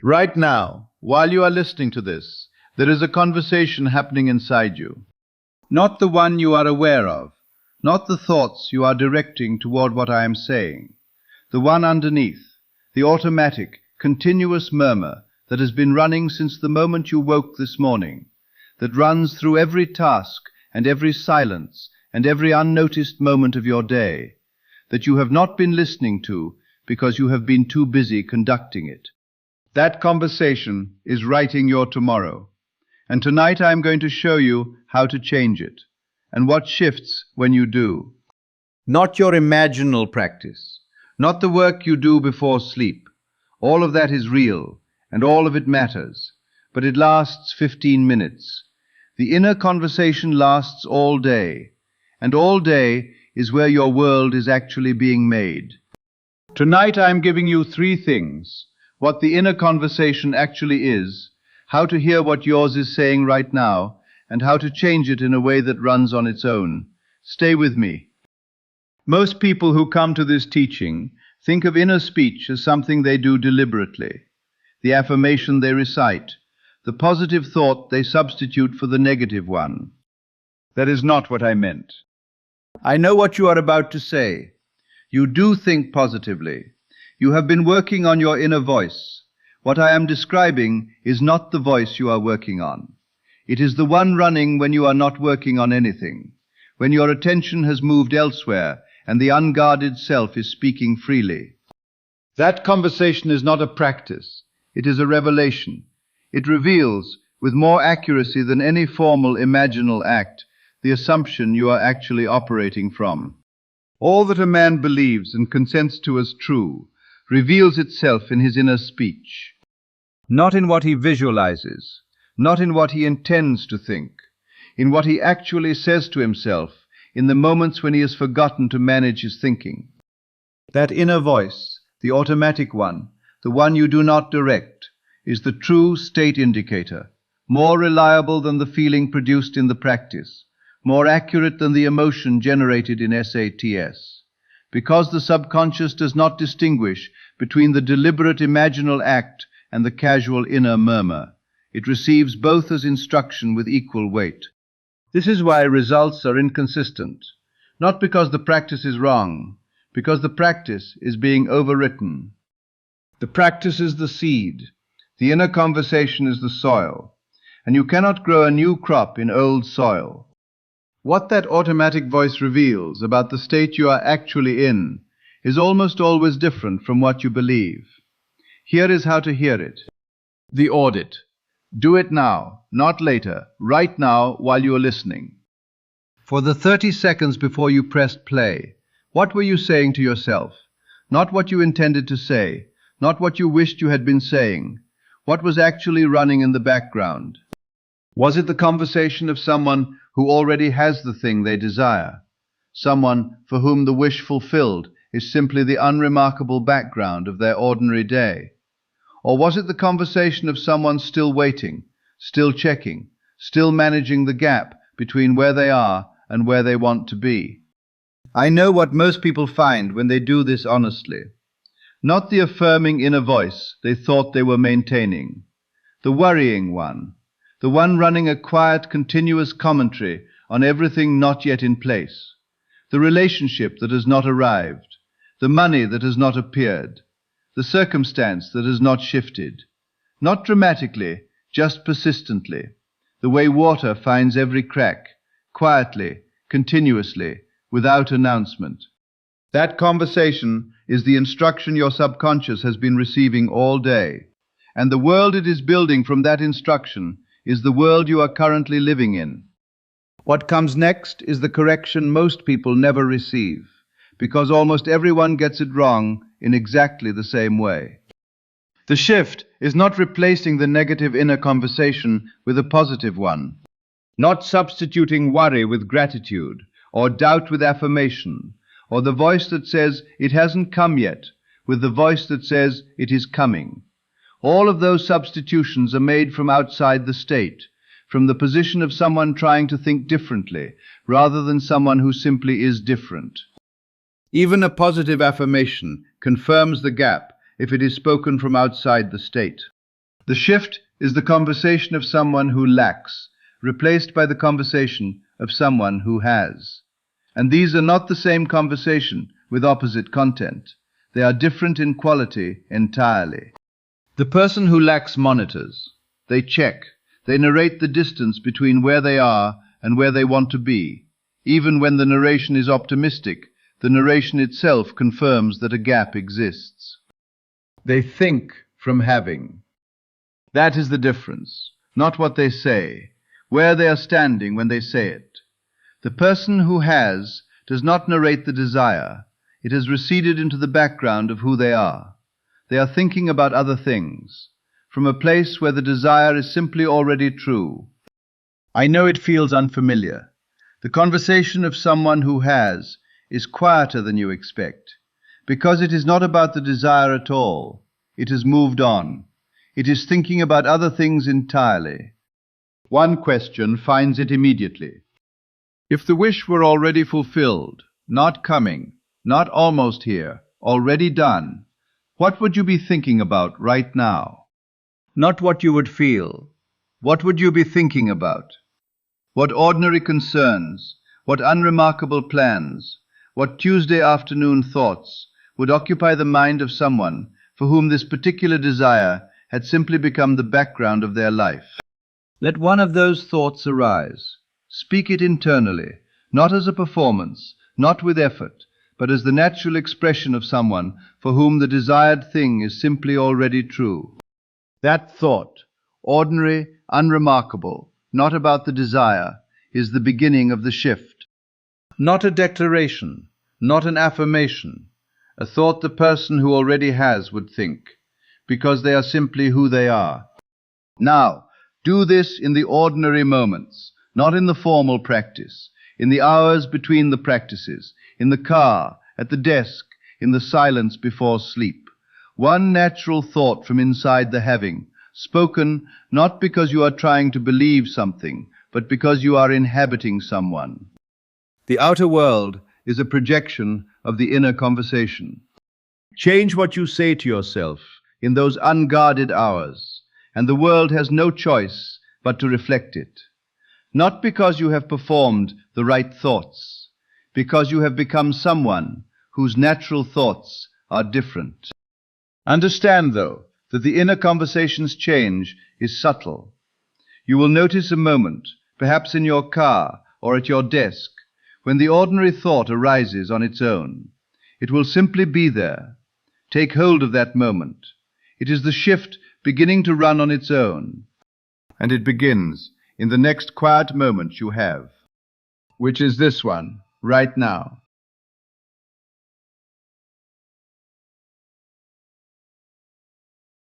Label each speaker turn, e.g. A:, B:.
A: Right now, while you are listening to this, there is a conversation happening inside you. Not the one you are aware of, not the thoughts you are directing toward what I am saying. The one underneath, the automatic, continuous murmur that has been running since the moment you woke this morning, that runs through every task and every silence and every unnoticed moment of your day, that you have not been listening to because you have been too busy conducting it. That conversation is writing your tomorrow. And tonight I am going to show you how to change it, and what shifts when you do. Not your imaginal practice, not the work you do before sleep. All of that is real, and all of it matters, but it lasts 15 minutes. The inner conversation lasts all day, and all day is where your world is actually being made. Tonight I am giving you 3 things: what the inner conversation actually is, how to hear what yours is saying right now, and how to change it in a way that runs on its own. Stay with me. Most people who come to this teaching think of inner speech as something they do deliberately, the affirmation they recite, the positive thought they substitute for the negative one. That is not what I meant. I know what you are about to say. You do think positively. You have been working on your inner voice. What I am describing is not the voice you are working on. It is the one running when you are not working on anything, when your attention has moved elsewhere and the unguarded self is speaking freely. That conversation is not a practice. It is a revelation. It reveals, with more accuracy than any formal imaginal act, the assumption you are actually operating from. All that a man believes and consents to as true reveals itself in his inner speech. Not in what he visualizes, not in what he intends to think, in what he actually says to himself in the moments when he has forgotten to manage his thinking. That inner voice, the automatic one, the one you do not direct, is the true state indicator, more reliable than the feeling produced in the practice, more accurate than the emotion generated in SATs. Because the subconscious does not distinguish between the deliberate imaginal act and the casual inner murmur, it receives both as instruction with equal weight. This is why results are inconsistent, not because the practice is wrong, because the practice is being overwritten. The practice is the seed, the inner conversation is the soil, and you cannot grow a new crop in old soil. What that automatic voice reveals about the state you are actually in is almost always different from what you believe. Here is how to hear it. The audit. Do it now, not later, right now while you are listening. For the 30 seconds before you pressed play, what were you saying to yourself? Not what you intended to say, not what you wished you had been saying. What was actually running in the background? Was it the conversation of someone who already has the thing they desire? Someone for whom the wish fulfilled is simply the unremarkable background of their ordinary day? Or was it the conversation of someone still waiting, still checking, still managing the gap between where they are and where they want to be? I know what most people find when they do this honestly. Not the affirming inner voice they thought they were maintaining. The worrying one. The one running a quiet, continuous commentary on everything not yet in place. The relationship that has not arrived. The money that has not appeared. The circumstance that has not shifted. Not dramatically, just persistently. The way water finds every crack, quietly, continuously, without announcement. That conversation is the instruction your subconscious has been receiving all day. And the world it is building from that instruction is the world you are currently living in. What comes next is the correction most people never receive, because almost everyone gets it wrong in exactly the same way. The shift is not replacing the negative inner conversation with a positive one, not substituting worry with gratitude, or doubt with affirmation, or the voice that says it hasn't come yet with the voice that says it is coming. All of those substitutions are made from outside the state, from the position of someone trying to think differently, rather than someone who simply is different. Even a positive affirmation confirms the gap if it is spoken from outside the state. The shift is the conversation of someone who lacks, replaced by the conversation of someone who has. And these are not the same conversation with opposite content. They are different in quality entirely. The person who lacks monitors. They check. They narrate the distance between where they are and where they want to be. Even when the narration is optimistic, the narration itself confirms that a gap exists. They think from having. That is the difference, not what they say, where they are standing when they say it. The person who has does not narrate the desire. It has receded into the background of who they are. They are thinking about other things, from a place where the desire is simply already true. I know it feels unfamiliar. The conversation of someone who has is quieter than you expect, because it is not about the desire at all. It has moved on. It is thinking about other things entirely. One question finds it immediately. If the wish were already fulfilled, not coming, not almost here, already done, what would you be thinking about right now? Not what you would feel. What would you be thinking about? What ordinary concerns, what unremarkable plans, what Tuesday afternoon thoughts would occupy the mind of someone for whom this particular desire had simply become the background of their life? Let one of those thoughts arise. Speak it internally, not as a performance, not with effort, but as the natural expression of someone for whom the desired thing is simply already true. That thought, ordinary, unremarkable, not about the desire, is the beginning of the shift. Not a declaration, not an affirmation, a thought the person who already has would think, because they are simply who they are. Now, do this in the ordinary moments, not in the formal practice, in the hours between the practices, in the car, at the desk, in the silence before sleep. One natural thought from inside the having, spoken not because you are trying to believe something, but because you are inhabiting someone. The outer world is a projection of the inner conversation. Change what you say to yourself in those unguarded hours, and the world has no choice but to reflect it. Not because you have performed the right thoughts, because you have become someone whose natural thoughts are different. Understand, though, that the inner conversation's change is subtle. You will notice a moment, perhaps in your car or at your desk, when the ordinary thought arises on its own. It will simply be there. Take hold of that moment. It is the shift beginning to run on its own. And it begins in the next quiet moment you have, which is this one, right now.